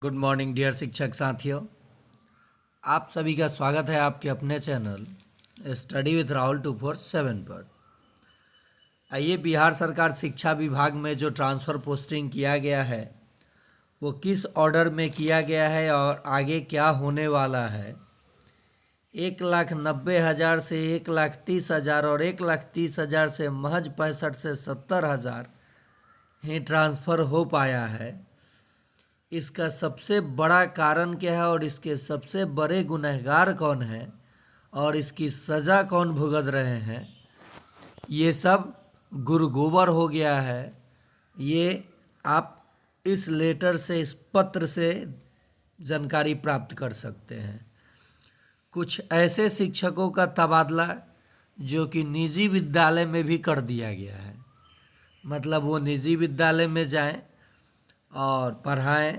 Good morning dear शिक्षक साथियों, आप सभी का स्वागत है आपके अपने चैनल स्टडी विथ राहुल 247 पर। आइए, बिहार सरकार शिक्षा विभाग में जो ट्रांसफ़र पोस्टिंग किया गया है वो किस ऑर्डर में किया गया है और आगे क्या होने वाला है। 1,90,000 से 1,30,000 और 1,30,000 से महज 65 से 70,000 ही ट्रांसफ़र हो पाया है। इसका सबसे बड़ा कारण क्या है और इसके सबसे बड़े गुनहगार कौन है और इसकी सज़ा कौन भुगत रहे हैं, ये सब गुरु गोबर हो गया है। ये आप इस लेटर से, इस पत्र से जानकारी प्राप्त कर सकते हैं। कुछ ऐसे शिक्षकों का तबादला जो कि निजी विद्यालय में भी कर दिया गया है, मतलब वो निजी विद्यालय में जाएं और पढ़ाएं,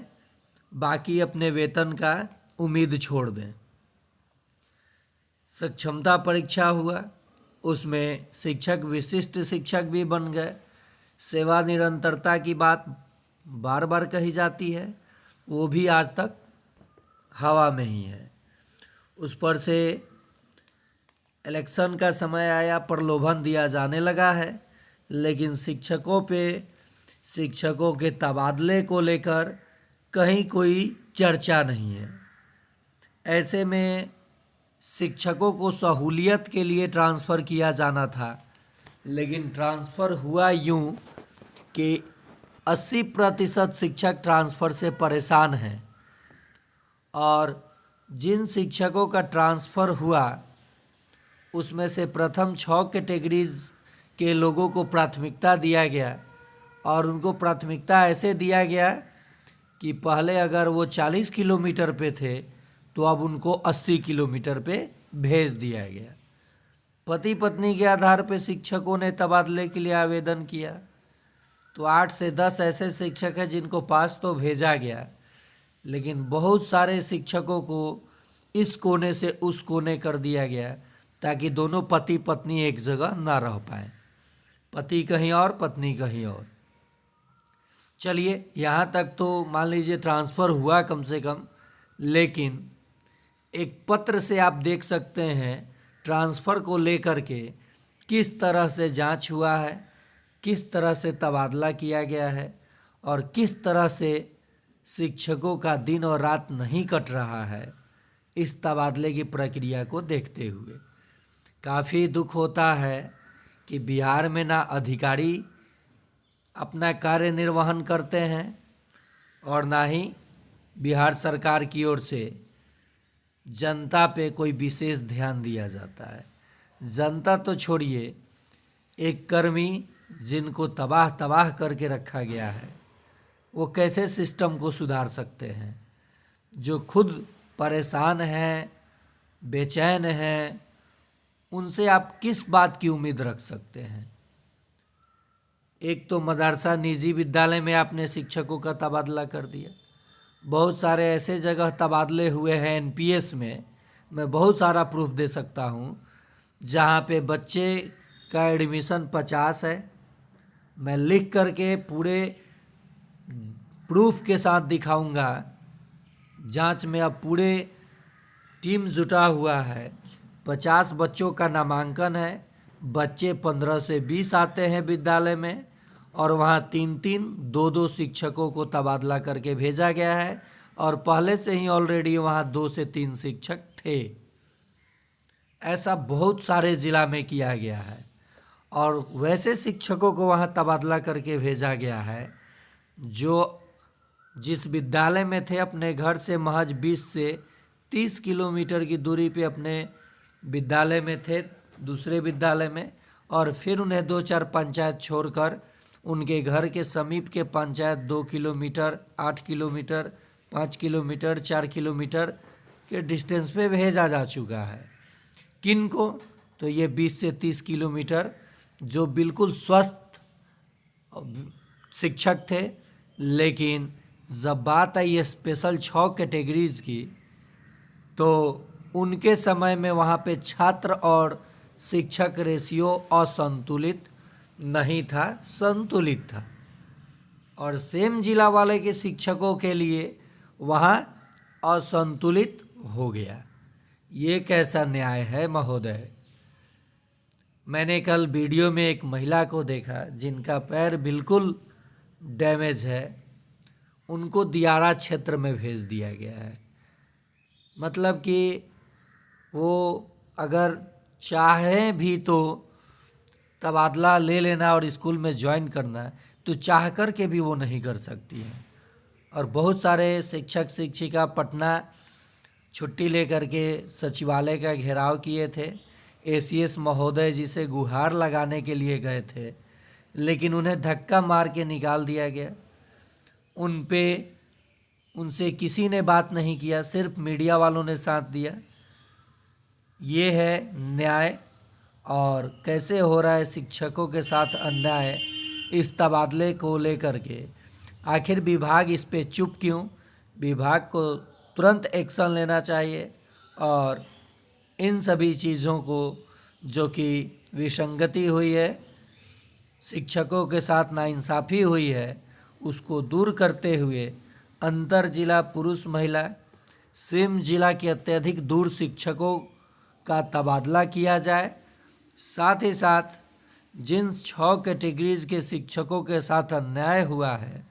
बाकी अपने वेतन का उम्मीद छोड़ दें। सक्षमता परीक्षा हुआ, उसमें शिक्षक विशिष्ट शिक्षक भी बन गए। सेवा निरंतरता की बात बार बार कही जाती है, वो भी आज तक हवा में ही है। उस पर से इलेक्शन का समय आया, प्रलोभन दिया जाने लगा है, लेकिन शिक्षकों पे, शिक्षकों के तबादले को लेकर कहीं कोई चर्चा नहीं है। ऐसे में शिक्षकों को सहूलियत के लिए ट्रांसफ़र किया जाना था, लेकिन ट्रांसफ़र हुआ यूं कि 80% शिक्षक ट्रांसफ़र से परेशान हैं और जिन शिक्षकों का ट्रांसफ़र हुआ उसमें से प्रथम 6 कैटेगरीज के लोगों को प्राथमिकता दिया गया और उनको प्राथमिकता ऐसे दिया गया कि पहले अगर वो 40 किलोमीटर पे थे तो अब उनको 80 किलोमीटर पे भेज दिया गया। पति पत्नी के आधार पे शिक्षकों ने तबादले के लिए आवेदन किया, तो 8 से 10 ऐसे शिक्षक हैं जिनको पास तो भेजा गया, लेकिन बहुत सारे शिक्षकों को इस कोने से उस कोने कर दिया गया ताकि दोनों पति पत्नी एक जगह ना रह पाएँ, पति कहीं और पत्नी कहीं और। चलिए, यहाँ तक तो मान लीजिए ट्रांसफ़र हुआ कम से कम, लेकिन एक पत्र से आप देख सकते हैं ट्रांसफ़र को लेकर के किस तरह से जांच हुआ है, किस तरह से तबादला किया गया है और किस तरह से शिक्षकों का दिन और रात नहीं कट रहा है। इस तबादले की प्रक्रिया को देखते हुए काफ़ी दुख होता है कि बिहार में ना अधिकारी अपना कार्य निर्वहन करते हैं और ना ही बिहार सरकार की ओर से जनता पे कोई विशेष ध्यान दिया जाता है। जनता तो छोड़िए, एक कर्मी जिनको तबाह करके रखा गया है वो कैसे सिस्टम को सुधार सकते हैं। जो खुद परेशान हैं, बेचैन हैं, उनसे आप किस बात की उम्मीद रख सकते हैं। एक तो मदरसा निजी विद्यालय में आपने शिक्षकों का तबादला कर दिया। बहुत सारे ऐसे जगह तबादले हुए हैं एनपीएस में, मैं बहुत सारा प्रूफ दे सकता हूँ, जहाँ पे बच्चे का एडमिशन 50 है। मैं लिख करके पूरे प्रूफ के साथ दिखाऊंगा। जांच में अब पूरे टीम जुटा हुआ है। 50 बच्चों का नामांकन है, बच्चे 15 से 20 आते हैं विद्यालय में और वहाँ 3-3, 2-2 शिक्षकों को तबादला करके भेजा गया है और पहले से ही ऑलरेडी वहाँ 2 से 3 शिक्षक थे। ऐसा बहुत सारे ज़िला में किया गया है और वैसे शिक्षकों को वहाँ तबादला करके भेजा गया है जो जिस विद्यालय में थे अपने घर से महज 20 से 30 किलोमीटर की दूरी पे अपने विद्यालय में थे, दूसरे विद्यालय में, और फिर उन्हें 2-4 पंचायत छोड़कर उनके घर के समीप के panchayat 2 kilometre, 8 kilometre, 5 kilometre, 4 kilometre के डिस्टेंस पे भेजा जा चुका है। किन को? तो ये 20 से 30 किलोमीटर जो बिल्कुल स्वस्थ शिक्षक थे, लेकिन जब बात आई स्पेशल 6 कैटेगरीज की तो उनके समय में वहाँ पे छात्र और शिक्षक रेशियो असंतुलित नहीं था, संतुलित था। और सेम जिला वाले के शिक्षकों के लिए वहाँ असंतुलित हो गया। ये कैसा न्याय है महोदय। मैंने कल वीडियो में एक महिला को देखा जिनका पैर बिल्कुल डैमेज है, उनको दियारा क्षेत्र में भेज दिया गया है। मतलब कि वो अगर चाहें भी तो तबादला ले लेना और स्कूल में ज्वाइन करना, तो चाह कर के भी वो नहीं कर सकती हैं। और बहुत सारे शिक्षक शिक्षिका पटना छुट्टी लेकर के सचिवालय का घेराव किए थे। एसीएस महोदय जी से गुहार लगाने के लिए गए थे, लेकिन उन्हें धक्का मार के निकाल दिया गया। उनसे किसी ने बात नहीं किया, सिर्फ मीडिया वालों ने साथ दिया। ये है न्याय। और कैसे हो रहा है शिक्षकों के साथ अन्याय इस तबादले को लेकर के। आखिर विभाग इस पे चुप क्यों। विभाग को तुरंत एक्शन लेना चाहिए और इन सभी चीज़ों को जो कि विसंगति हुई है, शिक्षकों के साथ नाइंसाफ़ी हुई है, उसको दूर करते हुए अंतर जिला पुरुष महिला सिम जिला के अत्यधिक दूर शिक्षकों का तबादला किया जाए। साथ ही साथ जिन 6 कैटेगरीज के शिक्षकों के साथ अन्याय हुआ है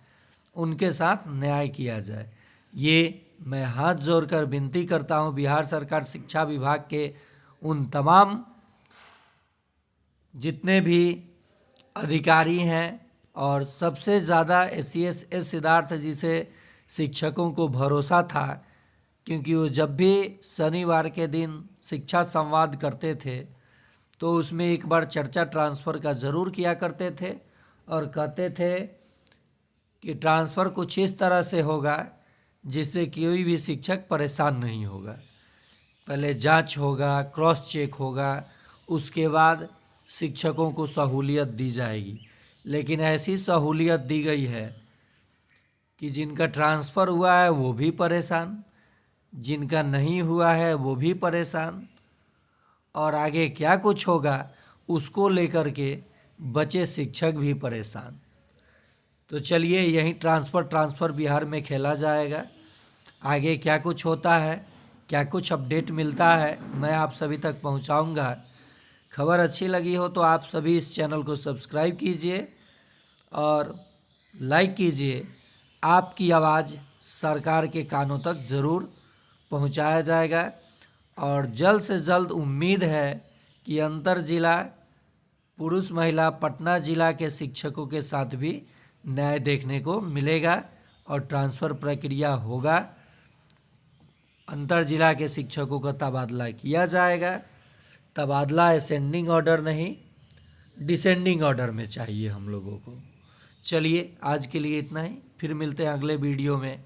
उनके साथ न्याय किया जाए। ये मैं हाथ जोड़कर विनती करता हूँ बिहार सरकार शिक्षा विभाग के उन तमाम जितने भी अधिकारी हैं, और सबसे ज़्यादा एसीएस एस सिद्धार्थ जी से शिक्षकों को भरोसा था, क्योंकि वो जब भी शनिवार के दिन शिक्षा संवाद करते थे तो उसमें एक बार चर्चा ट्रांसफ़र का ज़रूर किया करते थे और कहते थे कि ट्रांसफ़र कुछ इस तरह से होगा जिससे कोई भी शिक्षक परेशान नहीं होगा। पहले जांच होगा, क्रॉस चेक होगा, उसके बाद शिक्षकों को सहूलियत दी जाएगी। लेकिन ऐसी सहूलियत दी गई है कि जिनका ट्रांसफ़र हुआ है वो भी परेशान, जिनका नहीं हुआ है वो भी परेशान, और आगे क्या कुछ होगा उसको लेकर के बचे शिक्षक भी परेशान। तो चलिए यहीं ट्रांसफ़र बिहार में खेला जाएगा। आगे क्या कुछ होता है, क्या कुछ अपडेट मिलता है, मैं आप सभी तक पहुंचाऊंगा। खबर अच्छी लगी हो तो आप सभी इस चैनल को सब्सक्राइब कीजिए और लाइक कीजिए। आपकी आवाज़ सरकार के कानों तक ज़रूर पहुंचाया जाएगा। और जल्द से जल्द उम्मीद है कि अंतर जिला पुरुष महिला पटना जिला के शिक्षकों के साथ भी न्याय देखने को मिलेगा और ट्रांसफ़र प्रक्रिया होगा। अंतर जिला के शिक्षकों का तबादला किया जाएगा। तबादला असेंडिंग ऑर्डर नहीं, डिसेंडिंग ऑर्डर में चाहिए हम लोगों को। चलिए आज के लिए इतना ही, फिर मिलते हैं अगले वीडियो में।